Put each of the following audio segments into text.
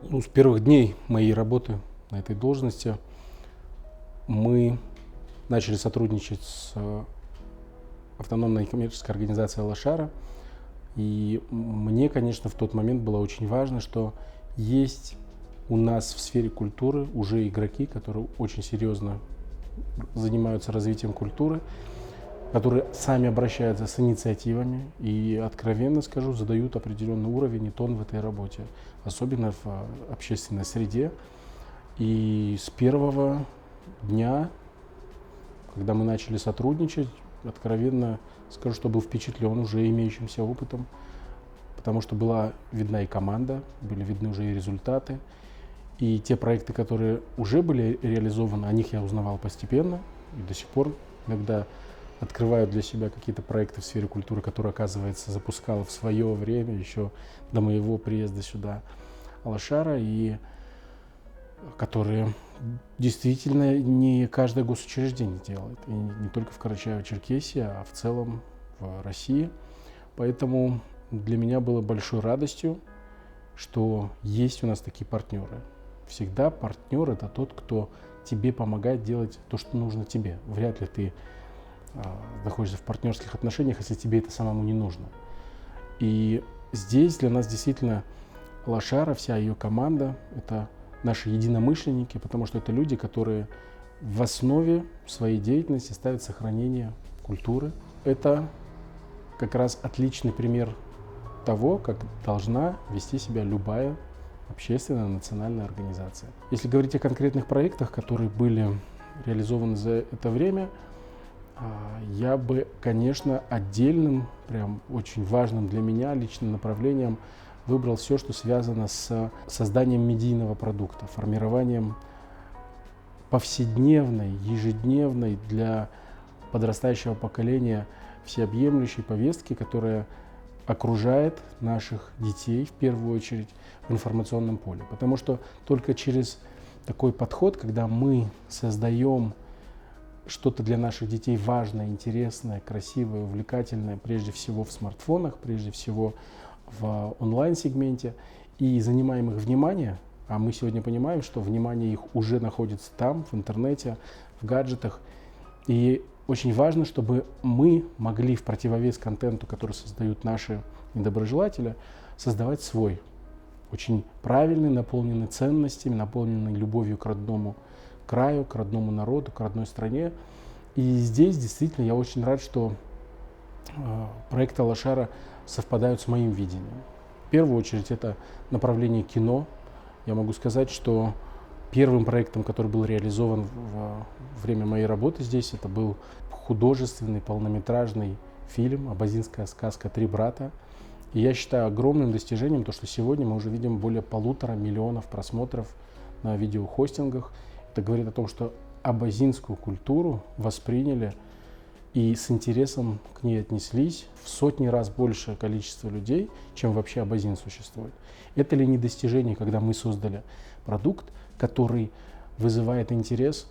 Ну, с первых дней моей работы на этой должности мы начали сотрудничать с автономной коммерческой организацией «Лошара». И мне, конечно, в тот момент было очень важно, что есть у нас в сфере культуры уже игроки, которые очень серьезно занимаются развитием культуры, которые сами обращаются с инициативами и, откровенно скажу, задают определенный уровень и тон в этой работе, особенно в общественной среде. И с первого дня, когда мы начали сотрудничать, откровенно скажу, что был впечатлен уже имеющимся опытом, потому что была видна и команда, были видны уже и результаты. И те проекты, которые уже были реализованы, о них я узнавал постепенно и до сих пор иногда открываю для себя какие-то проекты в сфере культуры, которые, оказывается, запускала в свое время, еще до моего приезда сюда, «Лошара», и которые действительно не каждое госучреждение делает, и не только в Карачаево-Черкесии, а в целом в России. Поэтому для меня было большой радостью, что есть у нас такие партнеры. Всегда партнер — это тот, кто тебе помогает делать то, что нужно тебе. Вряд ли ты находишься в партнерских отношениях, если тебе это самому не нужно. И здесь для нас действительно «Лошара», вся ее команда — это наши единомышленники, потому что это люди, которые в основе своей деятельности ставят сохранение культуры. Это как раз отличный пример того, как должна вести себя любая общественная национальная организация. Если говорить о конкретных проектах, которые были реализованы за это время, я бы, конечно, отдельным, прям очень важным для меня личным направлением выбрал все, что связано с созданием медийного продукта, формированием повседневной, ежедневной для подрастающего поколения всеобъемлющей повестки, которая окружает наших детей в первую очередь в информационном поле. Потому что только через такой подход, когда мы создаем что-то для наших детей важное, интересное, красивое, увлекательное, прежде всего в смартфонах, прежде всего в онлайн-сегменте, и занимаем их внимание, а мы сегодня понимаем, что внимание их уже находится там, в интернете, в гаджетах, и очень важно, чтобы мы могли в противовес контенту, который создают наши недоброжелатели, создавать свой, очень правильный, наполненный ценностями, наполненный любовью к родному краю, к родному народу, к родной стране. И здесь действительно я очень рад, что проекты «Лошара» совпадают с моим видением. В первую очередь это направление кино. Я могу сказать, что первым проектом, который был реализован во время моей работы здесь, это был художественный полнометражный фильм «Абазинская сказка. Три брата». И я считаю огромным достижением то, что сегодня мы уже видим более 1,5 миллиона просмотров на видеохостингах. Это говорит о том, что абазинскую культуру восприняли и с интересом к ней отнеслись в сотни раз большее количество людей, чем вообще абазин существует. Это ли не достижение, когда мы создали продукт, который вызывает интерес?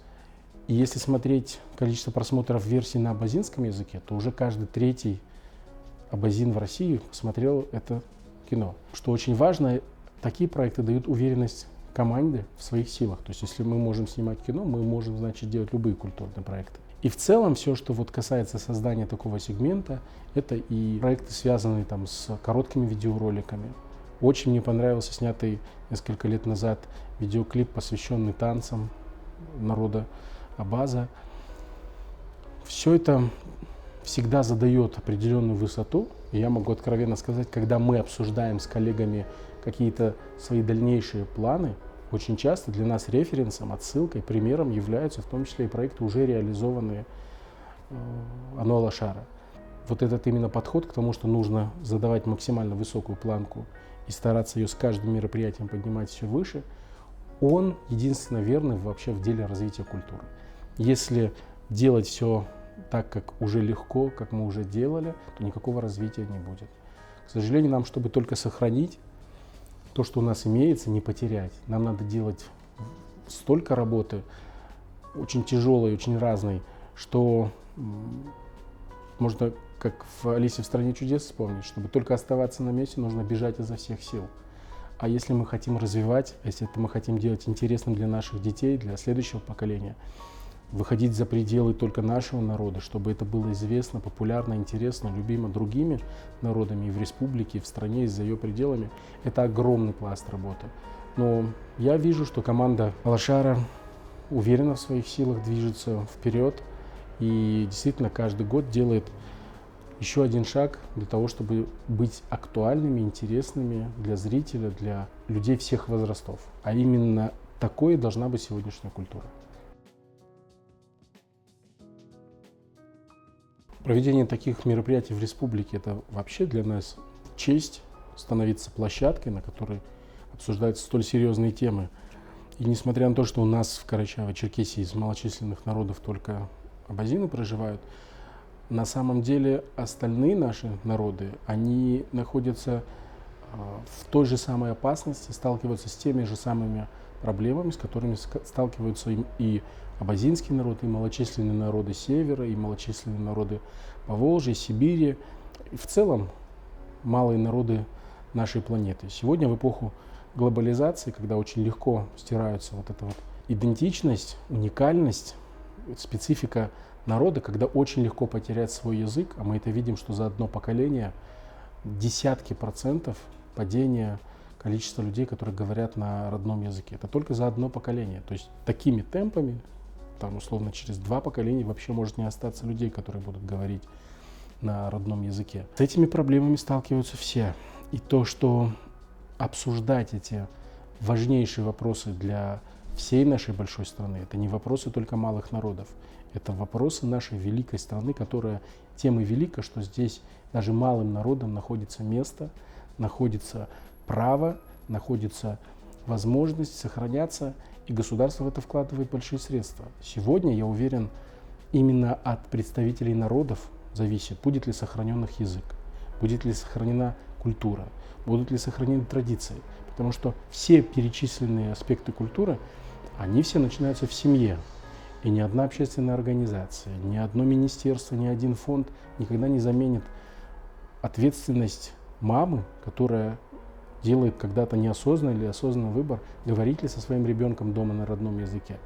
И если смотреть количество просмотров версий на абазинском языке, то уже каждый третий абазин в России посмотрел это кино. Что очень важно, такие проекты дают уверенность команде в своих силах. То есть если мы можем снимать кино, мы можем, значит, делать любые культурные проекты. И в целом все, что вот касается создания такого сегмента, это и проекты, связанные там с короткими видеороликами. Очень мне понравился снятый несколько лет назад видеоклип, посвященный танцам народа Абаза. Все это всегда задает определенную высоту. И я могу откровенно сказать, когда мы обсуждаем с коллегами какие-то свои дальнейшие планы, очень часто для нас референсом, отсылкой, примером являются в том числе и проекты, уже реализованные ОНО «Лошара». Вот этот именно подход к тому, что нужно задавать максимально высокую планку и стараться ее с каждым мероприятием поднимать все выше, он единственно верный вообще в деле развития культуры. Если делать все так, как уже легко, как мы уже делали, то никакого развития не будет. К сожалению, нам, чтобы только сохранить то, что у нас имеется, не потерять, нам надо делать столько работы, очень тяжелой, очень разной, что можно, как в «Алисе в стране чудес» вспомнить, чтобы только оставаться на месте, нужно бежать изо всех сил. А если мы хотим развивать, если это мы хотим делать интересным для наших детей, для следующего поколения, выходить за пределы только нашего народа, чтобы это было известно, популярно, интересно, любимо другими народами и в республике, и в стране, и за ее пределами, это огромный пласт работы. Но я вижу, что команда Алашара уверенно в своих силах движется вперед и действительно каждый год делает еще один шаг для того, чтобы быть актуальными, интересными для зрителя, для людей всех возрастов. А именно такой должна быть сегодняшняя культура. Проведение таких мероприятий в республике – это вообще для нас честь становиться площадкой, на которой обсуждаются столь серьезные темы. И несмотря на то, что у нас в Карачаево-Черкесии из малочисленных народов только абазины проживают, на самом деле остальные наши народы, они находятся в той же самой опасности, сталкиваются с теми же самыми проблемами, с которыми сталкиваются и абазинские народы, и малочисленные народы Севера, и малочисленные народы Поволжья, Сибири, и в целом малые народы нашей планеты. Сегодня в эпоху глобализации, когда очень легко стираются вот эта вот идентичность, уникальность, специфика народа, когда очень легко потерять свой язык, а мы это видим, что за одно поколение десятки процентов падения количества людей, которые говорят на родном языке. Это только за одно поколение. То есть такими темпами, там условно через 2 поколения вообще может не остаться людей, которые будут говорить на родном языке. С этими проблемами сталкиваются все. И то, что обсуждать эти важнейшие вопросы для всей нашей большой страны, это не вопросы только малых народов. Это вопросы нашей великой страны, которая тем и велика, что здесь даже малым народам находится место, находится право, находится возможность сохраняться, и государство в это вкладывает большие средства. Сегодня, я уверен, именно от представителей народов зависит, будет ли сохранен их язык, будет ли сохранена культура, будут ли сохранены традиции. Потому что все перечисленные аспекты культуры, они все начинаются в семье. И ни одна общественная организация, ни одно министерство, ни один фонд никогда не заменит ответственность мамы, которая делает когда-то неосознанный или осознанный выбор, говорить ли со своим ребенком дома на родном языке,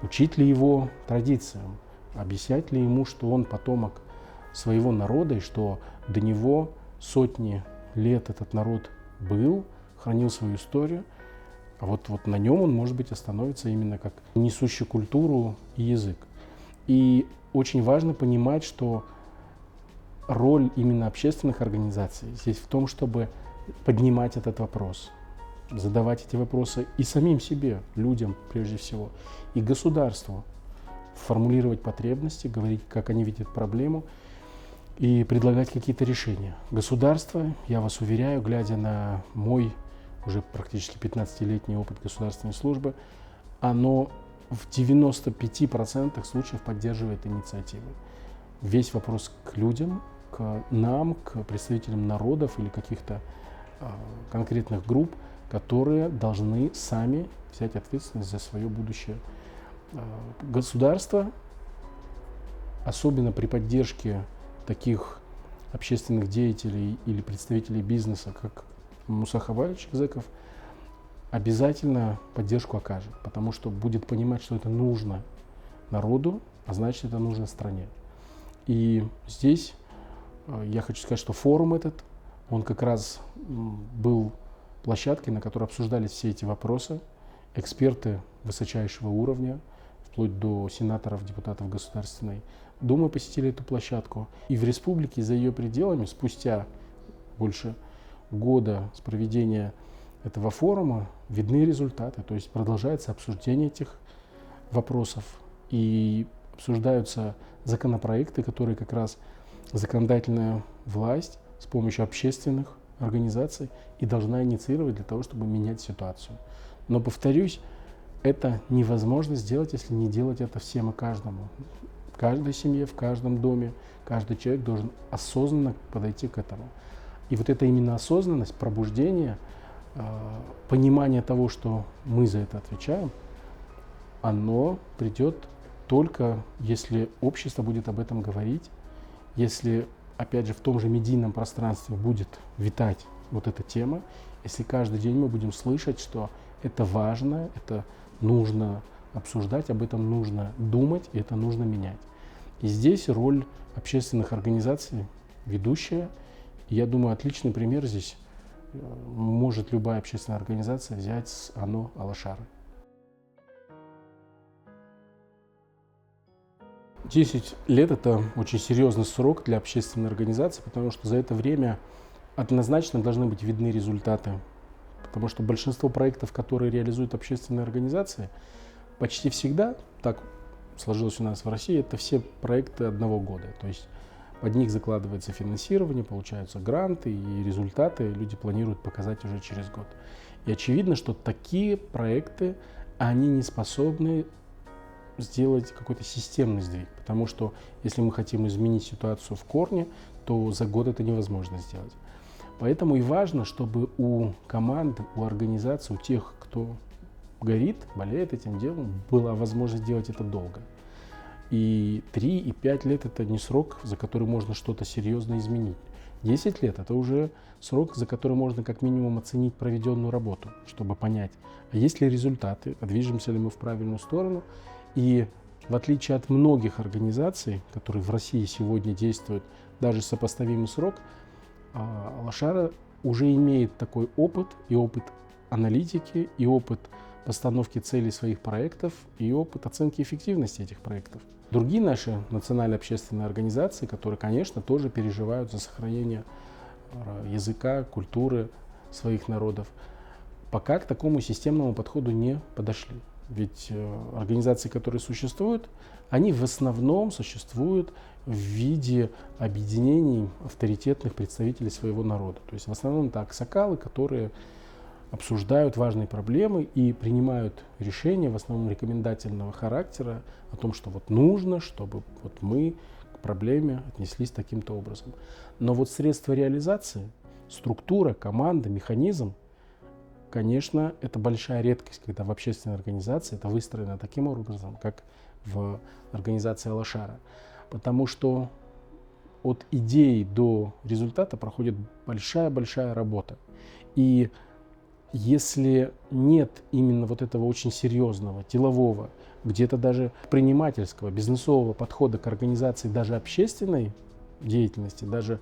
учить ли его традициям, объяснять ли ему, что он потомок своего народа и что до него сотни лет этот народ был, хранил свою историю, а вот на нем он, может быть, остановится именно как несущий культуру и язык. И очень важно понимать, что роль именно общественных организаций здесь в том, чтобы поднимать этот вопрос, задавать эти вопросы и самим себе, людям прежде всего, и государству, формулировать потребности, говорить, как они видят проблему и предлагать какие-то решения. Государство, я вас уверяю, глядя на мой уже практически 15-летний опыт государственной службы, оно в 95% случаев поддерживает инициативы. Весь вопрос к людям, к нам, к представителям народов или каких-то конкретных групп, которые должны сами взять ответственность за свое будущее. Государство, особенно при поддержке таких общественных деятелей или представителей бизнеса, как Муса Хавальевич Зеков, обязательно поддержку окажет, потому что будет понимать, что это нужно народу, а значит, это нужно стране. И здесь я хочу сказать, что форум этот, он как раз был площадкой, на которой обсуждались все эти вопросы. Эксперты высочайшего уровня, вплоть до сенаторов, депутатов Государственной Думы посетили эту площадку. И в республике, за ее пределами, спустя больше года с проведения этого форума, видны результаты. То есть продолжается обсуждение этих вопросов и обсуждаются законопроекты, которые как раз законодательная власть с помощью общественных организаций и должна инициировать для того, чтобы менять ситуацию. Но, повторюсь, это невозможно сделать, если не делать это всем и каждому. В каждой семье, в каждом доме, каждый человек должен осознанно подойти к этому. И вот эта именно осознанность, пробуждение, понимание того, что мы за это отвечаем, оно придет только если общество будет об этом говорить, если, опять же, в том же медийном пространстве будет витать вот эта тема, если каждый день мы будем слышать, что это важно, это нужно обсуждать, об этом нужно думать, и это нужно менять. И здесь роль общественных организаций ведущая. И я думаю, отличный пример здесь может любая общественная организация взять с ОНО Алашара. 10 лет – это очень серьезный срок для общественной организации, потому что за это время однозначно должны быть видны результаты. Потому что большинство проектов, которые реализуют общественные организации, почти всегда, так сложилось у нас в России, это все проекты одного года. То есть под них закладывается финансирование, получаются гранты, и результаты люди планируют показать уже через год. И очевидно, что такие проекты, они не способны сделать какой-то системный сдвиг, потому что если мы хотим изменить ситуацию в корне, то за год это невозможно сделать. Поэтому и важно, чтобы у команды, у организации, у тех, кто горит, болеет этим делом, была возможность делать это долго. И 3 и 5 лет – это не срок, за который можно что-то серьезно изменить. 10 лет – это уже срок, за который можно как минимум оценить проведенную работу, чтобы понять, а есть ли результаты, а движемся ли мы в правильную сторону. И в отличие от многих организаций, которые в России сегодня действуют, даже сопоставимый срок, Алашара уже имеет такой опыт, и опыт аналитики, и опыт постановки целей своих проектов, и опыт оценки эффективности этих проектов. Другие наши национальные общественные организации, которые, конечно, тоже переживают за сохранение языка, культуры своих народов, пока к такому системному подходу не подошли. Ведь организации, которые существуют, они в основном существуют в виде объединений авторитетных представителей своего народа. То есть в основном это аксакалы, которые обсуждают важные проблемы и принимают решения, в основном рекомендательного характера, о том, что вот нужно, чтобы вот мы к проблеме отнеслись таким-то образом. Но вот средства реализации, структура, команда, механизм, конечно, это большая редкость, когда в общественной организации это выстроено таким образом, как в организации Алашара. Потому что от идеи до результата проходит большая-большая работа. И если нет именно вот этого очень серьезного, делового, где-то даже предпринимательского, бизнесового подхода к организации даже общественной деятельности, даже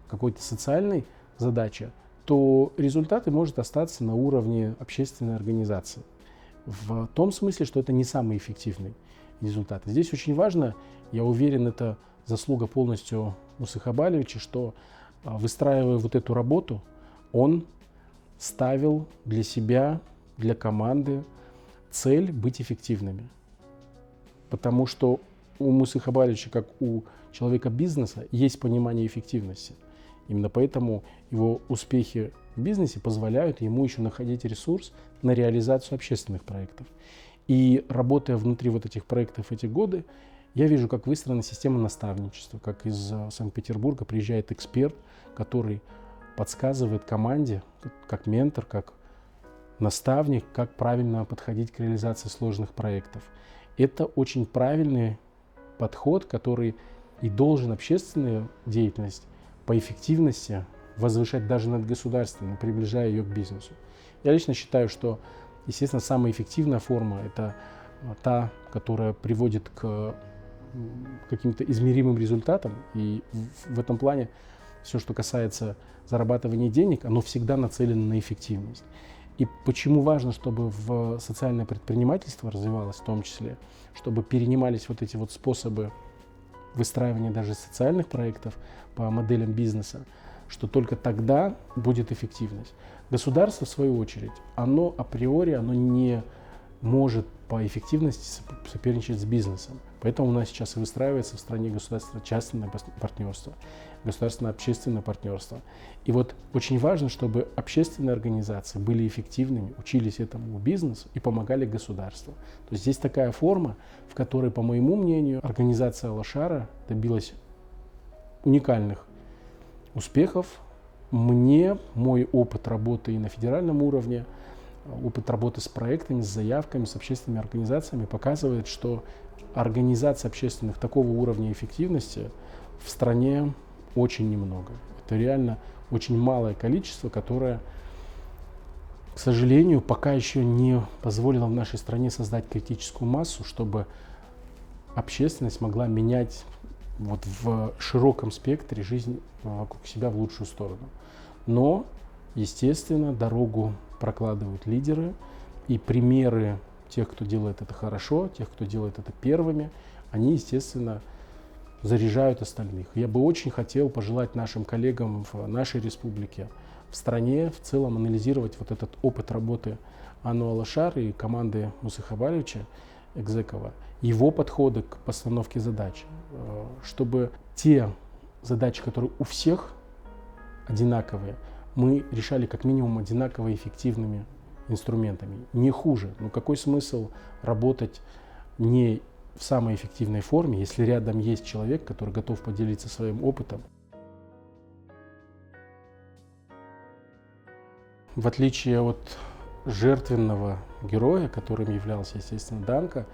какой-то социальной задачи, то результаты может остаться на уровне общественной организации. В том смысле, что это не самый эффективный результат. Здесь очень важно, я уверен, это заслуга полностью Мусы Хабалевича, что, выстраивая вот эту работу, он ставил для себя, для команды цель быть эффективными. Потому что у Мусы Хабалевича, как у человека бизнеса, есть понимание эффективности. Именно поэтому его успехи в бизнесе позволяют ему еще находить ресурс на реализацию общественных проектов. И работая внутри вот этих проектов эти годы, я вижу, как выстроена система наставничества, как из Санкт-Петербурга приезжает эксперт, который подсказывает команде, как ментор, как наставник, как правильно подходить к реализации сложных проектов. Это очень правильный подход, который и должен общественную деятельность по эффективности возвышать даже над государственной, приближая ее к бизнесу. Я лично считаю, что, естественно, самая эффективная форма – это та, которая приводит к каким-то измеримым результатам. И в этом плане все, что касается зарабатывания денег, оно всегда нацелено на эффективность. И почему важно, чтобы в социальное предпринимательство развивалось в том числе, чтобы перенимались вот эти вот способы выстраивания даже социальных проектов по моделям бизнеса, что только тогда будет эффективность. Государство, в свою очередь, оно априори, оно не может по эффективности соперничать с бизнесом. Поэтому у нас сейчас и выстраивается в стране государственно-частное партнерство, государственно-общественное партнерство. И вот очень важно, чтобы общественные организации были эффективными, учились этому бизнесу и помогали государству. То есть здесь такая форма, в которой, по моему мнению, организация Алашара добилась уникальных успехов. Мне мой опыт работы и на федеральном уровне, опыт работы с проектами, с заявками, с общественными организациями показывает, что организаций общественных такого уровня эффективности в стране очень немного. Это реально очень малое количество, которое к сожалению, пока еще не позволило в нашей стране создать критическую массу, чтобы общественность могла менять вот в широком спектре жизнь вокруг себя в лучшую сторону. Но, естественно, дорогу прокладывают лидеры, и примеры тех, кто делает это хорошо, тех, кто делает это первыми, они, естественно, заряжают остальных. Я бы очень хотел пожелать нашим коллегам в нашей республике, в стране в целом анализировать вот этот опыт работы Ану Алашары и команды Мусы Хабаровича Экзекова, его подходы к постановке задач, чтобы те задачи, которые у всех одинаковые, мы решали как минимум одинаково эффективными инструментами. Не хуже. Но какой смысл работать не в самой эффективной форме, если рядом есть человек, который готов поделиться своим опытом? В отличие от жертвенного героя, которым являлся, естественно, Данко,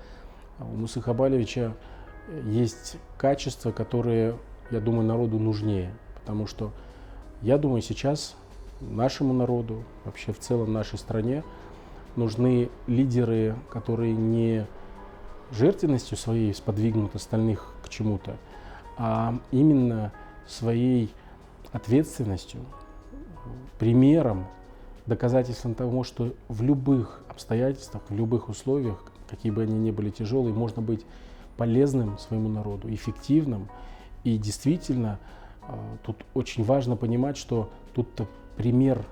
у Мусы Хабаровича есть качества, которые, я думаю, народу нужнее. Потому что, я думаю, сейчас нашему народу, вообще в целом нашей стране, нужны лидеры, которые не жертвенностью своей сподвигнут остальных к чему-то, а именно своей ответственностью, примером, доказательством того, что в любых обстоятельствах, в любых условиях, какие бы они ни были тяжелые, можно быть полезным своему народу, эффективным. И действительно, тут очень важно понимать, что тут-то пример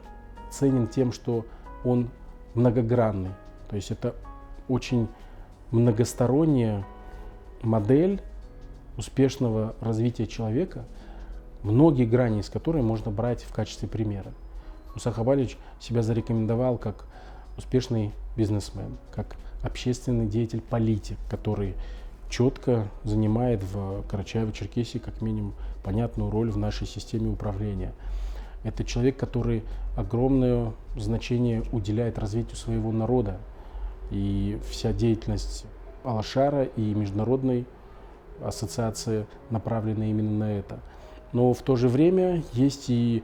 ценен тем, что он многогранный. То есть это очень многосторонняя модель успешного развития человека, многие грани из которой можно брать в качестве примера. Муса Хабарович себя зарекомендовал как успешный бизнесмен, как общественный деятель, политик, который четко занимает в Карачаево-Черкесии как минимум понятную роль в нашей системе управления. Это человек, который огромное значение уделяет развитию своего народа. И вся деятельность Алашара и международной ассоциации направлена именно на это. Но в то же время есть и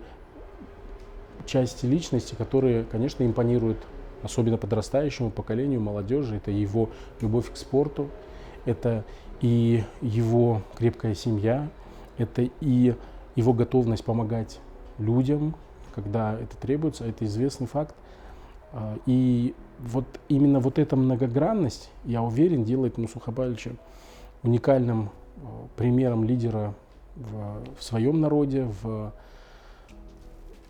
части личности, которые, конечно, импонируют особенно подрастающему поколению, молодежи. Это его любовь к спорту, это и его крепкая семья, это и его готовность помогать людям, когда это требуется, это известный факт. И вот именно вот эта многогранность, я уверен, делает Мусу Хабаровича уникальным примером лидера в своем народе, в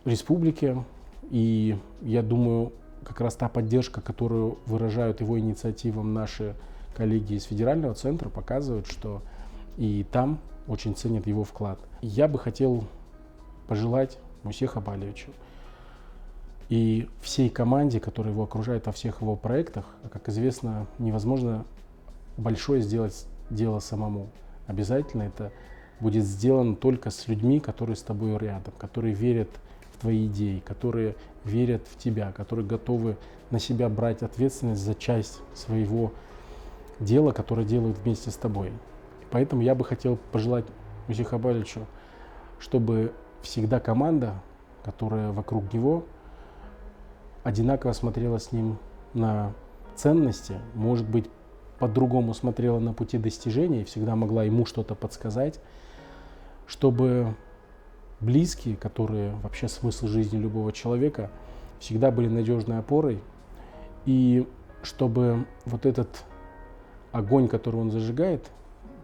республике. И я думаю, как раз та поддержка, которую выражают его инициативам наши коллеги из федерального центра, показывает, что и там очень ценят его вклад. Я бы хотел пожелать Мусе Хабаровичу и всей команде, которая его окружает во всех его проектах, а как известно, невозможно большое сделать дело самому. Обязательно это будет сделано только с людьми, которые с тобой рядом, которые верят в твои идеи, которые верят в тебя, которые готовы на себя брать ответственность за часть своего дела, которое делают вместе с тобой. И поэтому я бы хотел пожелать Мусе Хабаровичу, чтобы всегда команда, которая вокруг него, одинаково смотрела с ним на ценности, может быть, по-другому смотрела на пути достижения и всегда могла ему что-то подсказать, чтобы близкие, которые вообще смысл жизни любого человека, всегда были надежной опорой, и чтобы вот этот огонь, который он зажигает,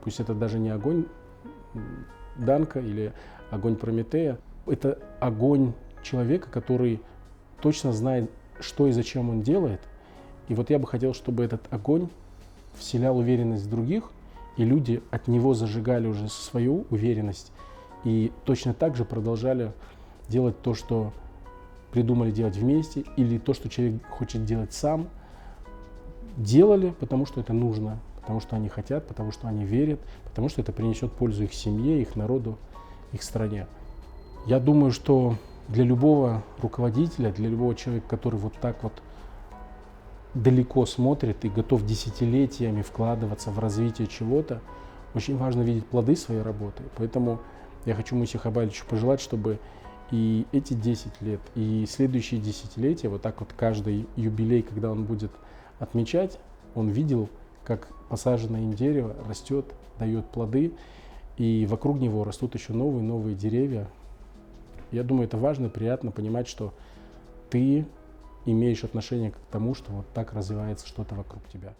пусть это даже не огонь Данко или огонь Прометея, это огонь человека, который точно знает, что и зачем он делает. И вот я бы хотел, чтобы этот огонь вселял уверенность в других, и люди от него зажигали уже свою уверенность и точно так же продолжали делать то, что придумали делать вместе, или то, что человек хочет делать сам. Делали, потому что это нужно, потому что они хотят, потому что они верят, потому что это принесет пользу их семье, их народу, их стране. Я думаю, что для любого руководителя, для любого человека, который вот так вот далеко смотрит и готов десятилетиями вкладываться в развитие чего-то, очень важно видеть плоды своей работы. Поэтому я хочу Мусе Хабаровичу пожелать, чтобы И эти 10 лет, и следующие десятилетия, вот так вот каждый юбилей, когда он будет отмечать, он видел, как посаженное им дерево растет, дает плоды, и вокруг него растут еще новые деревья. Я думаю, это важно и приятно понимать, что ты имеешь отношение к тому, что вот так развивается что-то вокруг тебя.